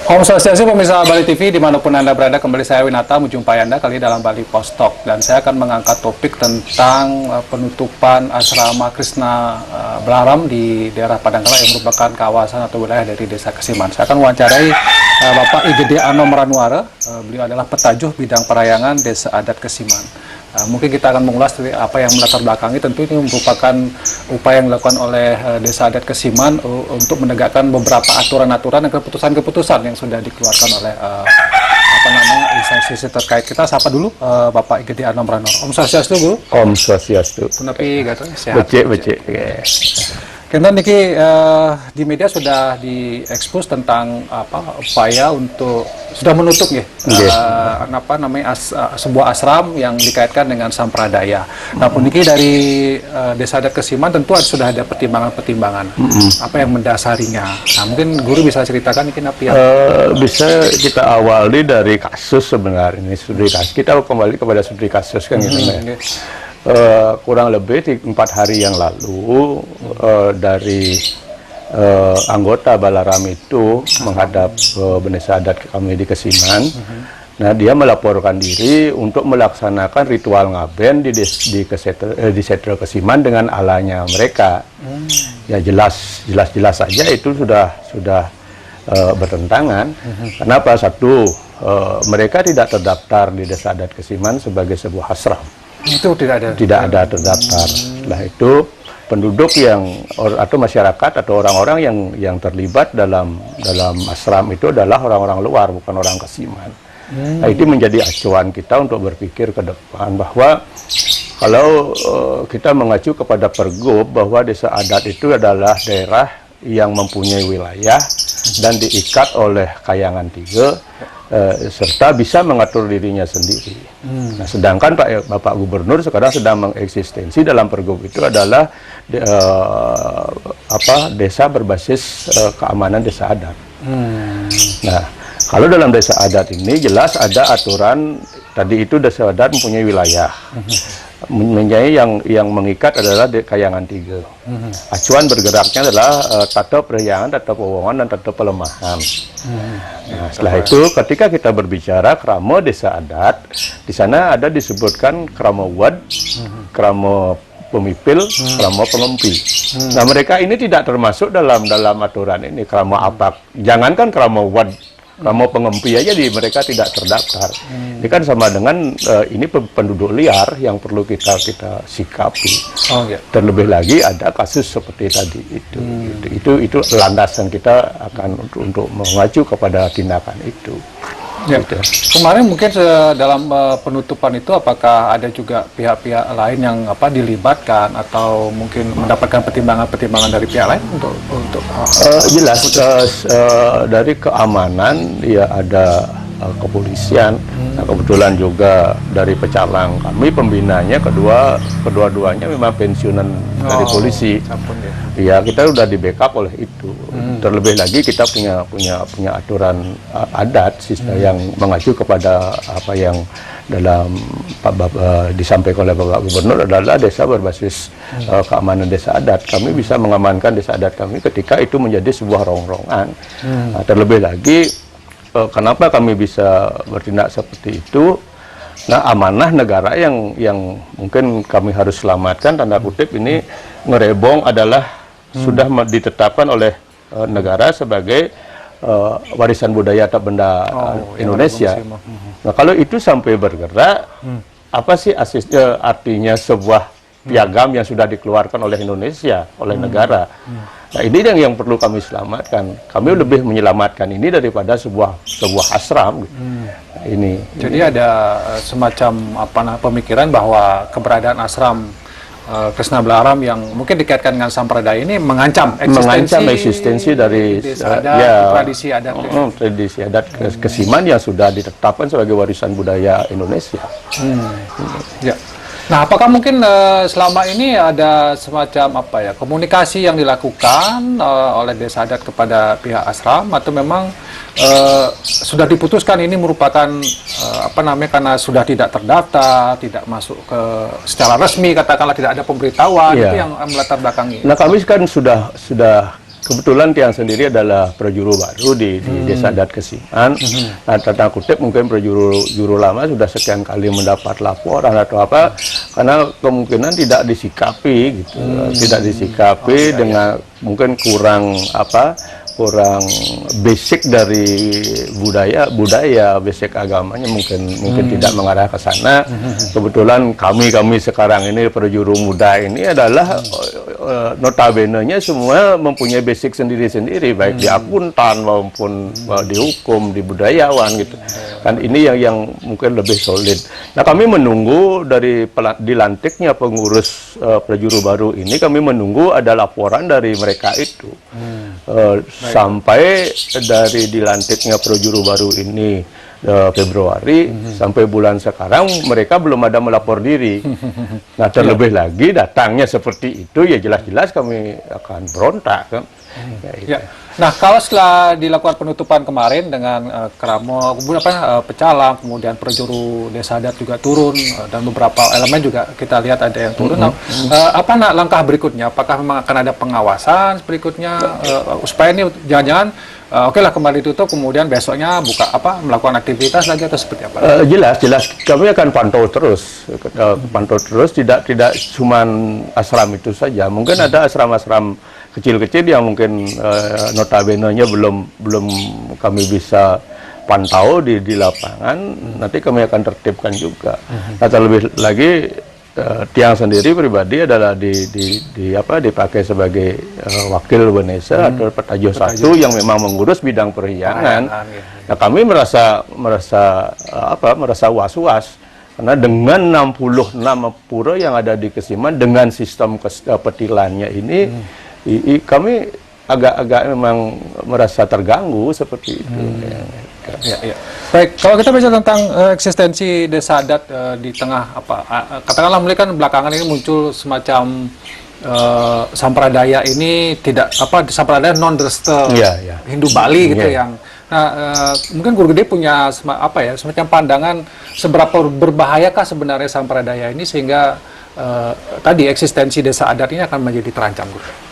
Om Swastiastu pemirsa Bali TV dimanapun Anda berada, kembali saya Winata menjumpai Anda kali dalam Bali Post Talk, dan saya akan mengangkat topik tentang penutupan asrama Krishna Balaram di daerah Padangkala yang merupakan kawasan atau wilayah dari Desa Kesiman. Saya akan wawancarai Bapak Igede Anom Ranwara. Beliau adalah petajuh bidang perayangan Desa Adat Kesiman. Mungkin kita akan mengulas dari apa yang melatar belakangi. Tentu ini merupakan upaya yang dilakukan oleh Desa Adat Kesiman untuk menegakkan beberapa aturan-aturan dan keputusan-keputusan yang sudah dikeluarkan oleh instansi terkait. Kita sapa dulu Bapak Igede Anom Ranwara. Om Swastiastu, Guru. Om Swastiastu. Punapi gato sehat. Becek. Kita niki di media sudah diekspos tentang upaya untuk sudah menutup ya, sebuah asram yang dikaitkan dengan sampradaya. Nah, niki dari Desa Adat Kesiman tentu sudah ada pertimbangan-pertimbangan. Apa yang mendasarinya? Nah, mungkin Guru bisa ceritakan mungkin apa yang bisa kita awali dari kasus sebenarnya. Ini studi kasus. Kita kembali kepada studi kasus kan gitu. Kurang lebih 4 hari yang lalu dari anggota Balaram itu menghadap Desa Adat kami di Kesiman. Nah, dia melaporkan diri untuk melaksanakan ritual ngaben di Setro Kesiman dengan alanya mereka. Ya jelas saja itu sudah bertentangan. Kenapa? Satu, mereka tidak terdaftar di Desa Adat Kesiman sebagai sebuah asram. Itu tidak ada terdaftar. Setelah itu penduduk atau masyarakat atau orang-orang yang terlibat dalam asram itu adalah orang-orang luar, bukan orang Kesiman. Nah, itu menjadi acuan kita untuk berpikir ke depan bahwa kalau kita mengacu kepada Pergub bahwa Desa Adat itu adalah daerah yang mempunyai wilayah dan diikat oleh Kayangan 3 serta bisa mengatur dirinya sendiri. Nah, sedangkan Bapak Gubernur sekarang sedang mengeksistensi dalam Pergub itu adalah desa berbasis keamanan Desa Adat. Nah, kalau dalam Desa Adat ini jelas ada aturan tadi itu Desa Adat mempunyai wilayah. Menjadi yang mengikat adalah Kayangan 3. Acuan bergeraknya adalah tata perhiangan, tata pewongan, dan tata pelemahan. Nah, setelah itu ketika kita berbicara krama Desa Adat, di sana ada disebutkan krama wad, krama pemipil, krama pengempi. Nah, mereka ini tidak termasuk dalam aturan ini. Krama apa? Jangankan krama wad, krama pengempi aja mereka tidak terdaftar. Ini kan sama dengan ini penduduk liar yang perlu kita sikapi. Terlebih lagi ada kasus seperti tadi itu landasan kita akan untuk mengacu kepada tindakan itu. Ya. Gitu. Kemarin mungkin dalam penutupan itu apakah ada juga pihak-pihak lain yang dilibatkan atau mungkin mendapatkan pertimbangan dari pihak lain untuk jelas dari keamanan ya ada kepolisian. Nah, kebetulan juga dari Pecalang kami pembinanya kedua-duanya memang pensiunan dari polisi. Ya, kita sudah di backup oleh itu. Terlebih lagi kita punya aturan adat yang mengacu kepada apa yang dalam disampaikan oleh Bapak Gubernur adalah desa berbasis keamanan Desa Adat. Kami bisa mengamankan Desa Adat kami ketika itu menjadi sebuah rongrongan. Nah, terlebih lagi kenapa kami bisa bertindak seperti itu? Nah, amanah negara yang mungkin kami harus selamatkan, tanda kutip ini ngerebong adalah sudah ditetapkan oleh negara sebagai warisan budaya atau benda Indonesia. Nah, kalau itu sampai bergerak, apa sih artinya sebuah piagam yang sudah dikeluarkan oleh Indonesia, oleh negara? Nah, ini yang perlu kami selamatkan. Kami lebih menyelamatkan ini daripada sebuah asram. Jadi ada semacam pemikiran bahwa keberadaan asram Krishna Balaram yang mungkin dikaitkan dengan sampradaya ini mengancam eksistensi dari tradisi adat tradisi adat Kesiman yang sudah ditetapkan sebagai warisan budaya Indonesia. Ya. Nah, apakah mungkin selama ini ada semacam komunikasi yang dilakukan oleh Desa Adat kepada pihak asram, atau memang sudah diputuskan ini merupakan karena sudah tidak terdaftar, tidak masuk ke secara resmi, katakanlah tidak ada pemberitahuan, itu yang melatar belakangi. Nah, kami kan sudah kebetulan Tiang sendiri adalah prajuru baru di Desa Adat Kesiman. Nah, tanda kutip mungkin prajuru lama sudah sekian kali mendapat laporan atau apa, karena kemungkinan tidak disikapi gitu, tidak disikapi dengan mungkin kurang basic dari budaya basic agamanya mungkin tidak mengarah ke sana. Kebetulan kami sekarang ini prajuru muda ini adalah notabene-nya semua mempunyai basic sendiri-sendiri, baik di akuntan maupun di hukum, di budayawan gitu. Kan ini yang mungkin lebih solid. Nah, kami menunggu dari dilantiknya pengurus prajuru baru ini, kami menunggu ada laporan dari mereka itu. Sampai dari dilantiknya prajuru baru ini Februari sampai bulan sekarang mereka belum ada melapor diri. Nah, terlebih lagi datangnya seperti itu, ya jelas-jelas kami akan berontak kan. Ya. Nah, kalau setelah dilakukan penutupan kemarin dengan Keramo, kemudian Pecalang, kemudian prajuru Desa Adat juga turun, dan beberapa elemen juga kita lihat ada yang turun. Nah, apa langkah berikutnya? Apakah memang akan ada pengawasan berikutnya supaya ini jangan-jangan oke lah kembali tutup, kemudian besoknya melakukan aktivitas lagi atau seperti apa? Jelas kami akan pantau terus, tidak cuma asram itu saja. Mungkin ada asram-asram kecil-kecil yang mungkin notabene-nya belum kami bisa pantau di lapangan. Nanti kami akan tertibkan juga. Nah, terlebih lagi Tiang sendiri pribadi adalah dipakai sebagai wakil Benesa atau Petajo 1 yang memang mengurus bidang perhiangan. Nah, kami merasa was-was karena dengan 66 pura yang ada di Kesiman dengan sistem petilannya ini, kami agak memang merasa terganggu seperti itu. Ya. Baik, kalau kita bicara tentang eksistensi Desa Adat di tengah katakanlah mulai kan belakangan ini muncul semacam sampradaya ini sampradaya non-dresta Hindu Bali gitu yang. Nah, mungkin Guru Gede punya semacam pandangan seberapa berbahayakah sebenarnya sampradaya ini sehingga tadi eksistensi Desa Adat ini akan menjadi terancam, Guru?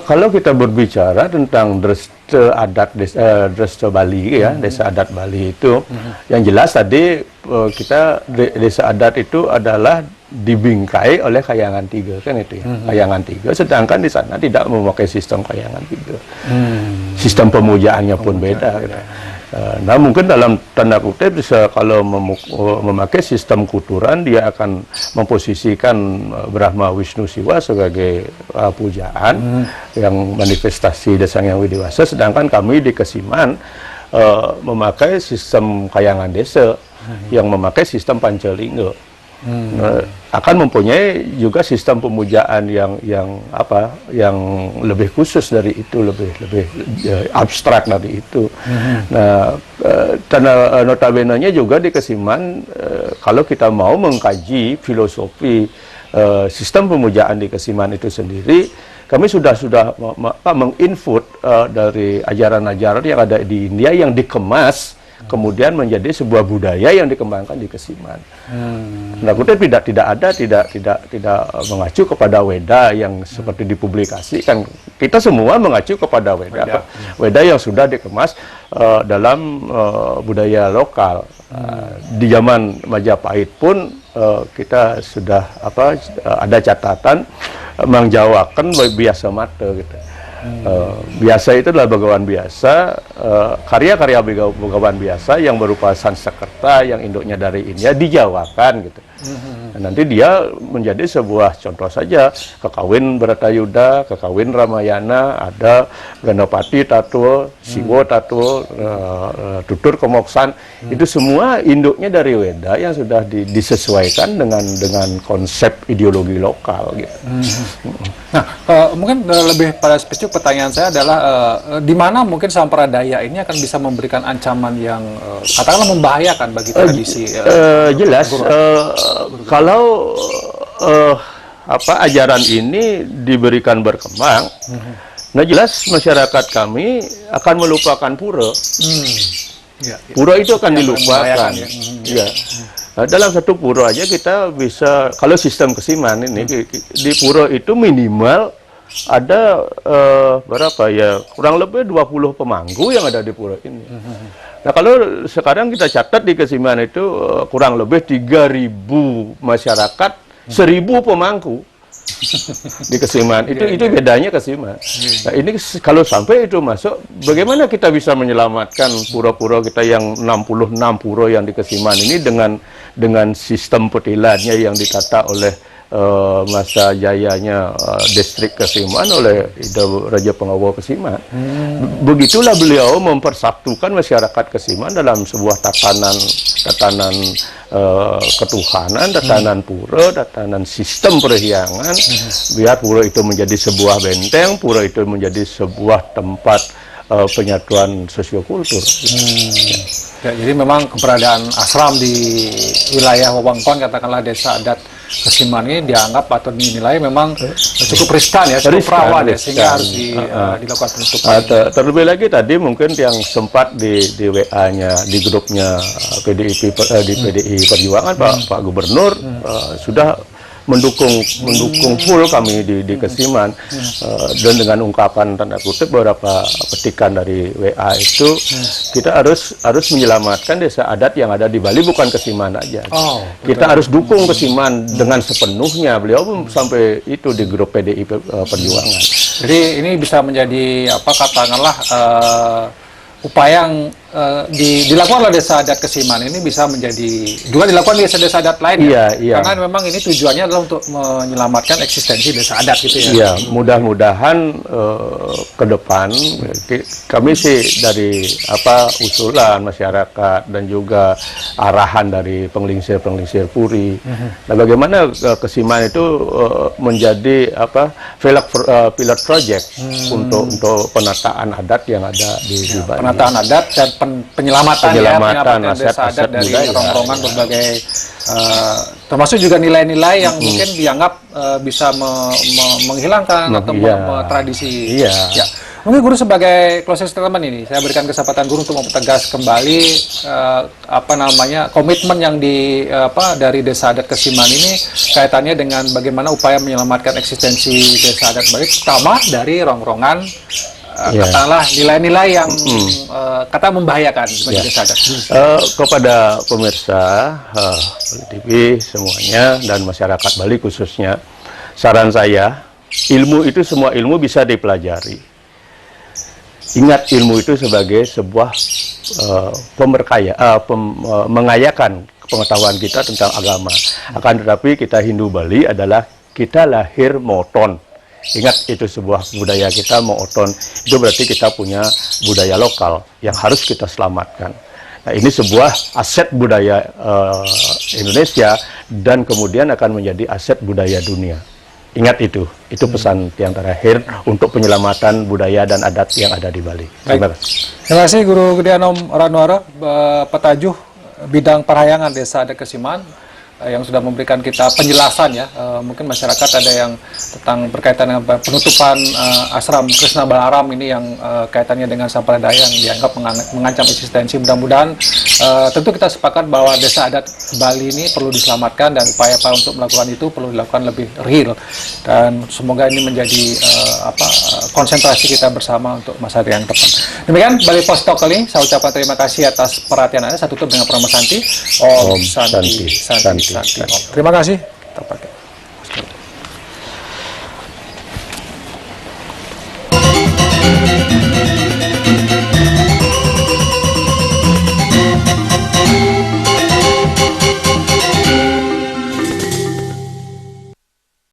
Kalau kita berbicara tentang Dresta Adat Dresta Bali Desa Adat Bali itu, yang jelas tadi Desa Adat itu adalah dibingkai oleh Kayangan 3 kan itu ya. Kayangan 3, sedangkan di sana tidak memakai sistem Kayangan 3. Sistem pemujaannya pun beda gitu. Nah, mungkin dalam tanda kutip kalau memakai sistem kuturan, dia akan memposisikan Brahma Wisnu Siwa sebagai pujaan yang manifestasi Desa Hyang Widiwasa, sedangkan kami di Kesiman memakai sistem Kayangan Desa yang memakai sistem Pancalingga. Akan mempunyai juga sistem pemujaan yang lebih khusus dari itu, lebih abstrak dari itu. Nah, notabene-nya juga di Kesiman, kalau kita mau mengkaji filosofi sistem pemujaan di Kesiman itu sendiri, kami sudah menginput dari ajaran-ajaran yang ada di India yang dikemas kemudian menjadi sebuah budaya yang dikembangkan di Kesiman. Nah, kutip tidak mengacu kepada Weda yang seperti dipublikasikan. Kita semua mengacu kepada Weda yang sudah dikemas dalam budaya lokal. Di zaman Majapahit pun kita sudah ada catatan mengjawakan biasa mata gitu. Biasa itu adalah bagawan biasa, karya-karya bagawan biasa yang berupa Sanskerta yang induknya dari India dijawakan gitu. Nanti dia menjadi sebuah contoh saja, Kekawin Bharatayuda, Kekawin Ramayana, ada Ganapati Tattwa, Siwo Tattwa, Tutur Kemoksan, itu semua induknya dari Weda yang sudah disesuaikan dengan konsep ideologi lokal gitu. Nah, mungkin lebih pada spesifik pertanyaan saya adalah di mana mungkin sampradaya ini akan bisa memberikan ancaman yang katakanlah membahayakan bagi tradisi. Jelas kalau ajaran ini diberikan berkembang, nah jelas masyarakat kami akan melupakan pura. Pura itu akan dilupakan. Nah, dalam satu pura aja kita bisa, kalau sistem Kesiman ini di pura itu minimal ada berapa ya, kurang lebih 20 pemangku yang ada di pura ini. Nah, kalau sekarang kita catat di Kesiman itu kurang lebih 3.000 masyarakat, 1.000 pemangku di Kesiman. Itu bedanya Kesiman. Nah, ini kalau sampai itu masuk, bagaimana kita bisa menyelamatkan pura-pura kita yang 66 pura yang di Kesiman ini dengan sistem petilannya yang ditata oleh masa jayanya distrik Kesiman oleh Raja Pengawa Kesiman. Begitulah beliau mempersatukan masyarakat Kesiman dalam sebuah tatanan ketuhanan, tatanan pura, tatanan sistem perhiangan, biar pura itu menjadi sebuah benteng, pura itu menjadi sebuah tempat penyatuan sosiokultur. Ya, jadi memang keberadaan ashram di wilayah wewengkon katakanlah desa adat Kesiman ini dianggap atau dinilai memang cukup riskan ya, cukup rawan ya, sehingga harus dilakukan penutupan. Terlebih lagi tadi mungkin yang sempat di WA-nya, di grupnya di PDI Perjuangan, Pak Gubernur sudah mendukung full kami di Kesiman, dan dengan ungkapan tanda kutip beberapa petikan dari WA itu, kita harus menyelamatkan desa adat yang ada di Bali, bukan Kesiman aja. Kita harus dukung Kesiman dengan sepenuhnya. Beliau pun sampai itu di grup PDI Perjuangan. Jadi ini bisa menjadi apa, katakanlah upaya yang dilakukan oleh desa adat Kesiman ini bisa menjadi juga dilakukan di desa-desa adat lain, karena memang ini tujuannya adalah untuk menyelamatkan eksistensi desa adat gitu ya. Iya, mudah-mudahan ke depan kami sih dari usulan masyarakat dan juga arahan dari penglingsir puri. Nah, bagaimana Kesiman itu menjadi pilot project untuk penataan adat yang ada di Bali. Penataan adat dan penyelamatan desa adat dari rongrongan berbagai termasuk juga nilai-nilai yang mungkin dianggap bisa menghilangkan atau tradisi. Ya. Mungkin Guru sebagai closing statement ini, saya berikan kesempatan Guru untuk mempertegas kembali komitmen yang dari desa adat Kesiman ini kaitannya dengan bagaimana upaya menyelamatkan eksistensi desa adat Bali, terutama dari rongrongan katakanlah nilai-nilai yang kata membahayakan bagi desa adat. Kepada pemirsa TV semuanya dan masyarakat Bali khususnya, saran saya, ilmu itu, semua ilmu bisa dipelajari. Ingat, ilmu itu sebagai sebuah mengayakan pengetahuan kita tentang agama. Akan tetapi kita Hindu Bali adalah kita lahir moton. Ingat, itu sebuah budaya kita, mooton. Itu berarti kita punya budaya lokal yang harus kita selamatkan. Nah, ini sebuah aset budaya Indonesia dan kemudian akan menjadi aset budaya dunia. Ingat itu pesan yang terakhir untuk penyelamatan budaya dan adat yang ada di Bali. Terima kasih Guru Gede Anom Ranwara, petajuh bidang perhayangan desa adat Kesiman, yang sudah memberikan kita penjelasan ya. Mungkin masyarakat ada yang tentang berkaitan dengan penutupan ashram Krishna Balaram ini yang kaitannya dengan sampradaya yang dianggap mengancam eksistensi. Mudah-mudahan tentu kita sepakat bahwa desa adat Bali ini perlu diselamatkan dan upaya untuk melakukan itu perlu dilakukan lebih real, dan semoga ini menjadi konsentrasi kita bersama untuk masa yang depan. Demikian Bali Post Talk kali ini, saya ucapkan terima kasih atas perhatian Anda. Saya tutup dengan Prama Santi. Om Santi. Terima kasih.